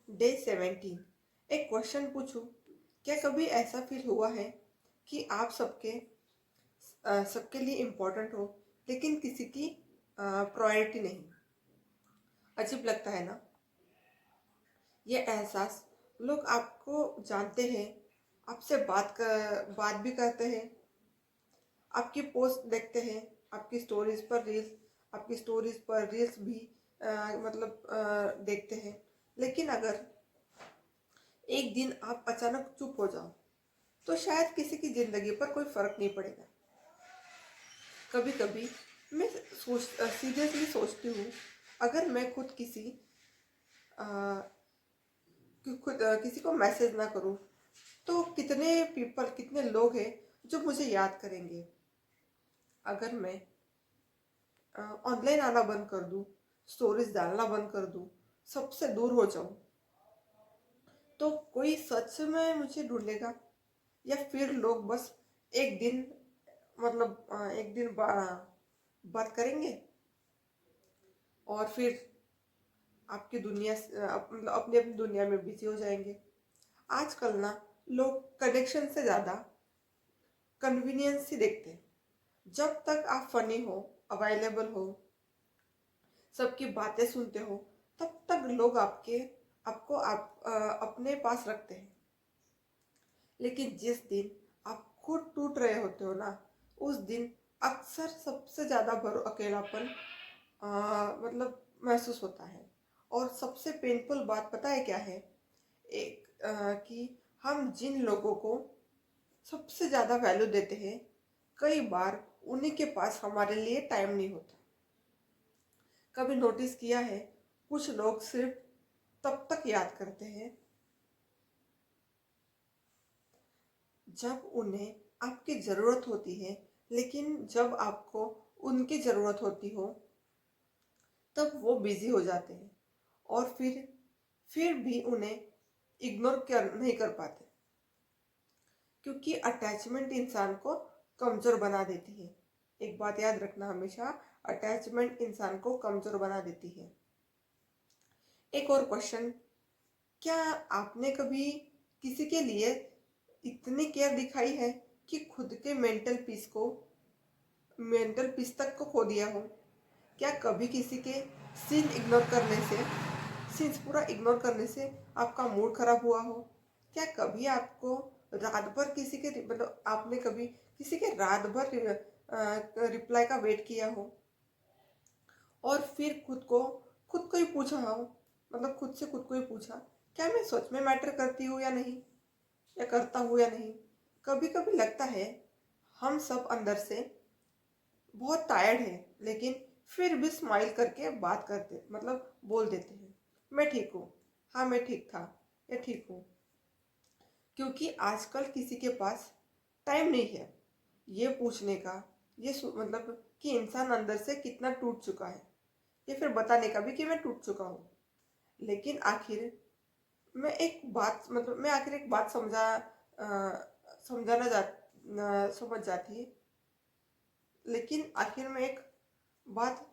Day 17। एक question पूछूं? क्या कभी ऐसा फील हुआ है कि आप सबके लिए इम्पोर्टेंट हो, लेकिन किसी की प्रायोरिटी नहीं? अजीब लगता है ना ये एहसास। लोग आपको जानते हैं, आपसे बात भी करते हैं, आपकी पोस्ट देखते हैं, आपकी स्टोरीज पर रील्स भी देखते हैं। लेकिन अगर एक दिन आप अचानक चुप हो जाओ, तो शायद किसी की जिंदगी पर कोई फर्क नहीं पड़ेगा। कभी कभी मैं सीरियसली सोचती हूँ, अगर मैं अ, किसी को मैसेज ना करूँ, तो कितने लोग हैं जो मुझे याद करेंगे। अगर मैं ऑनलाइन आना बंद कर दूँ, स्टोरीज डालना बंद कर दूँ, सबसे दूर हो जाऊँ, तो कोई सच में मुझे ढूंढेगा? या फिर लोग बस एक दिन एक दिन बात करेंगे और फिर आपकी मतलब अपनी अपनी दुनिया में बिजी हो जाएंगे। आजकल ना लोग कनेक्शन से ज़्यादा कन्वीनियंस ही देखते हैं। जब तक आप फनी हो, अवेलेबल हो, सबकी बातें सुनते हो, तब तक लोग अपने पास रखते हैं। लेकिन जिस दिन आप खुद टूट रहे होते हो ना, उस दिन अक्सर सबसे ज़्यादा भरो अकेलापन महसूस होता है। और सबसे पेनफुल बात पता है क्या है? कि हम जिन लोगों को सबसे ज़्यादा वैल्यू देते हैं, कई बार उन्हीं के पास हमारे लिए टाइम नहीं होता। कभी नोटिस किया है, कुछ लोग सिर्फ तब तक याद करते हैं जब उन्हें आपकी ज़रूरत होती है, लेकिन जब आपको उनकी ज़रूरत होती हो, तब वो बिजी हो जाते हैं। और फिर भी उन्हें नहीं कर पाते, क्योंकि अटैचमेंट इंसान को कमज़ोर बना देती है। एक बात याद रखना हमेशा, अटैचमेंट इंसान को कमज़ोर बना देती है। एक और क्वेश्चन, क्या आपने कभी किसी के लिए इतनी केयर दिखाई है कि खुद के मेंटल पीस तक को खो दिया हो? क्या कभी किसी के सीन इग्नोर करने से सीन्स पूरा इग्नोर करने से आपका मूड खराब हुआ हो? क्या कभी आपको रात भर किसी के मतलब आपने कभी किसी के रात भर रिप्लाई का वेट किया हो, और फिर खुद को ही पूछा हो, खुद से खुद को ही पूछा, क्या मैं सच में मैटर करती हूँ या नहीं, या करता हूँ या नहीं? कभी कभी लगता है हम सब अंदर से बहुत टायर्ड है, लेकिन फिर भी स्माइल करके बात करते बोल देते हैं, मैं ठीक हूँ, हाँ मैं ठीक था, या ठीक हूँ। क्योंकि आजकल किसी के पास टाइम नहीं है ये पूछने का, कि इंसान अंदर से कितना टूट चुका है, या फिर बताने का भी कि मैं टूट चुका हूँ। लेकिन आखिर मैं आखिर एक बात समझाना समझ जाती है। लेकिन आखिर में एक बात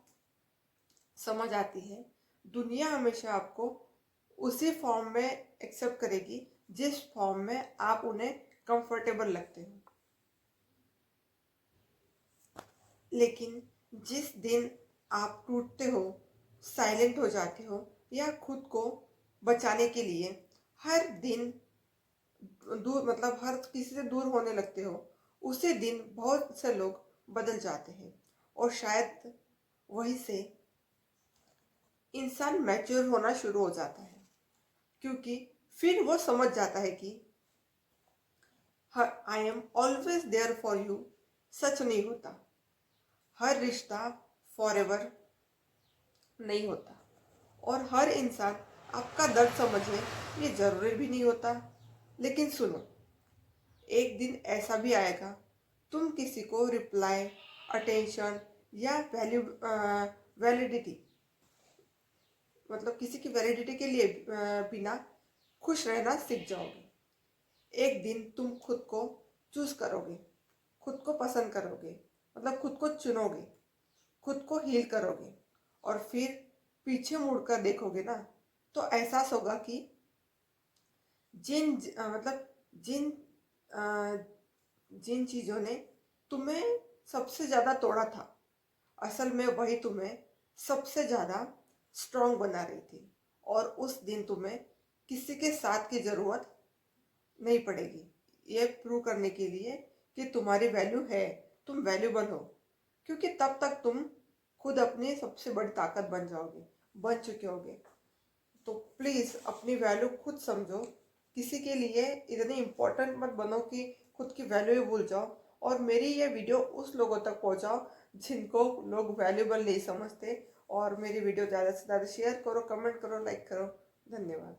समझ आती है, दुनिया हमेशा आपको उसी फॉर्म में एक्सेप्ट करेगी जिस फॉर्म में आप उन्हें कंफर्टेबल लगते हो। लेकिन जिस दिन आप टूटते हो, साइलेंट हो जाते हो, या खुद को बचाने के लिए हर दिन हर किसी से दूर होने लगते हो, उसी दिन बहुत से लोग बदल जाते हैं। और शायद वहीं से इंसान मैच्योर होना शुरू हो जाता है, क्योंकि फिर वो समझ जाता है कि I am always there for you सच नहीं होता। हर रिश्ता फॉरएवर नहीं होता, और हर इंसान आपका दर्द समझे ये जरूरी भी नहीं होता। लेकिन सुनो, एक दिन ऐसा भी आएगा, तुम किसी को रिप्लाई, अटेंशन या वैलिडिटी किसी की वैलिडिटी के लिए बिना खुश रहना सीख जाओगे। एक दिन तुम खुद को चूज करोगे, खुद को पसंद करोगे, खुद को चुनोगे, खुद को हील करोगे, और फिर पीछे मुड़कर देखोगे ना, तो एहसास होगा कि मतलब जिन अ, जिन चीज़ों ने तुम्हें सबसे ज़्यादा तोड़ा था, असल में वही तुम्हें सबसे ज़्यादा स्ट्रांग बना रही थी। और उस दिन तुम्हें किसी के साथ की ज़रूरत नहीं पड़ेगी ये प्रूव करने के लिए कि तुम्हारी वैल्यू है, तुम वैल्यूबल हो। क्योंकि तब तक तुम खुद अपनी सबसे बड़ी ताकत बन जाओगे, बन चुके होगे। तो प्लीज़ अपनी वैल्यू खुद समझो। किसी के लिए इतनी इम्पोर्टेंट मत बनो कि खुद की वैल्यू ही भूल जाओ। और मेरी ये वीडियो उस लोगों तक पहुंचाओ जिनको लोग वैल्यूबल नहीं समझते। और मेरी वीडियो ज़्यादा से ज़्यादा शेयर करो, कमेंट करो, लाइक करो। धन्यवाद।